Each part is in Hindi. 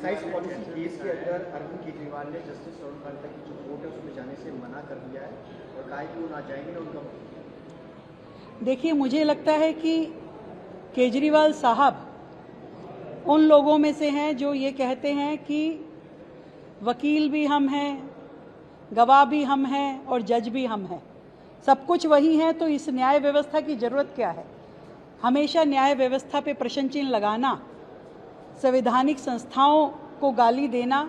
एक्साइज पॉलिसी केस के अंदर अरविंद केजरीवाल ने जस्टिस तरुण भानोट की जो कोर्ट है उसमें जाने से मना कर दिया है और कहा है कि वो ना जाएंगे ना उनका। देखिए, मुझे लगता है कि केजरीवाल साहब उन लोगों में से हैं जो ये कहते हैं कि वकील भी हम हैं, गवाह भी हम हैं और जज भी हम हैं, सब कुछ वही है। तो इस न्याय व्यवस्था की ज़रूरत क्या है? हमेशा न्याय व्यवस्था पे प्रश्न चिन्ह लगाना, संवैधानिक संस्थाओं को गाली देना,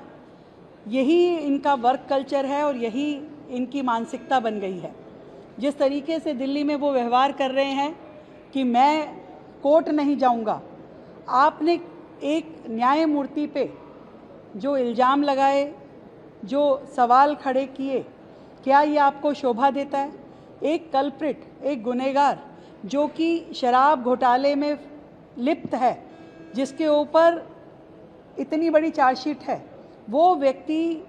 यही इनका वर्क कल्चर है और यही इनकी मानसिकता बन गई है। जिस तरीके से दिल्ली में वो व्यवहार कर रहे हैं कि मैं कोर्ट नहीं जाऊंगा, आपने एक न्यायमूर्ति पे जो इल्ज़ाम लगाए, जो सवाल खड़े किए, क्या ये आपको शोभा देता है? एक कल्प्रिट, एक गुनहगार जो कि शराब घोटाले में लिप्त है, जिसके ऊपर इतनी बड़ी चार्जशीट है, वो व्यक्ति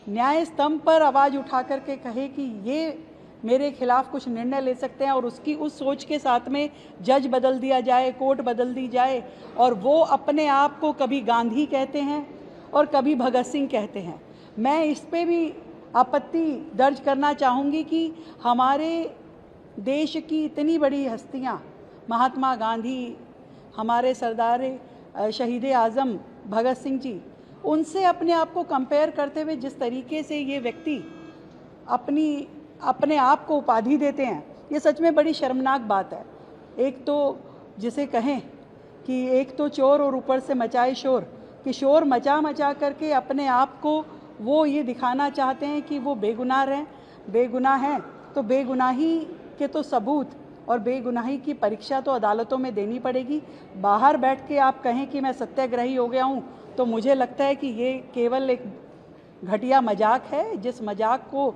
न्याय स्तंभ पर आवाज़ उठा करके कहे कि ये मेरे खिलाफ कुछ निर्णय ले सकते हैं और उसकी उस सोच के साथ में जज बदल दिया जाए, कोर्ट बदल दी जाए और वो अपने आप को कभी गांधी कहते हैं और कभी भगत सिंह कहते हैं। मैं इस पे भी आपत्ति दर्ज करना चाहूँगी कि हमारे देश की इतनी बड़ी हस्तियाँ, महात्मा गांधी, हमारे सरदार शहीद आज़म भगत सिंह जी, उनसे अपने आप को कंपेयर करते हुए जिस तरीके से ये व्यक्ति अपने आप को उपाधि देते हैं, ये सच में बड़ी शर्मनाक बात है। एक तो जिसे कहें कि एक तो चोर और ऊपर से मचाए शोर, कि शोर मचा करके अपने आप को वो ये दिखाना चाहते हैं कि वो बेगुनाह हैं। तो बेगुनाही के तो सबूत और बेगुनाही की परीक्षा तो अदालतों में देनी पड़ेगी। बाहर बैठ के आप कहें कि मैं सत्याग्रही हो गया हूँ, तो मुझे लगता है कि ये केवल एक घटिया मजाक है, जिस मजाक को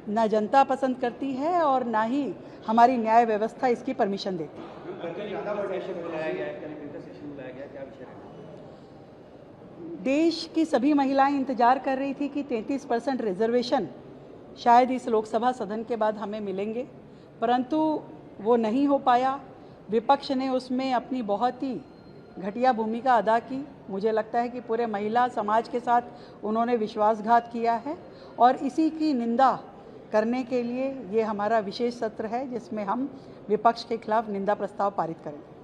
ना जनता पसंद करती है और ना ही हमारी न्याय व्यवस्था इसकी परमिशन देती है। देश की सभी महिलाएं इंतजार कर रही थी कि 33% रिजर्वेशन शायद इस लोकसभा सदन के बाद हमें मिलेंगे, परंतु वो नहीं हो पाया। विपक्ष ने उसमें अपनी बहुत ही घटिया भूमिका अदा की। मुझे लगता है कि पूरे महिला समाज के साथ उन्होंने विश्वासघात किया है और इसी की निंदा करने के लिए ये हमारा विशेष सत्र है, जिसमें हम विपक्ष के खिलाफ निंदा प्रस्ताव पारित करेंगे।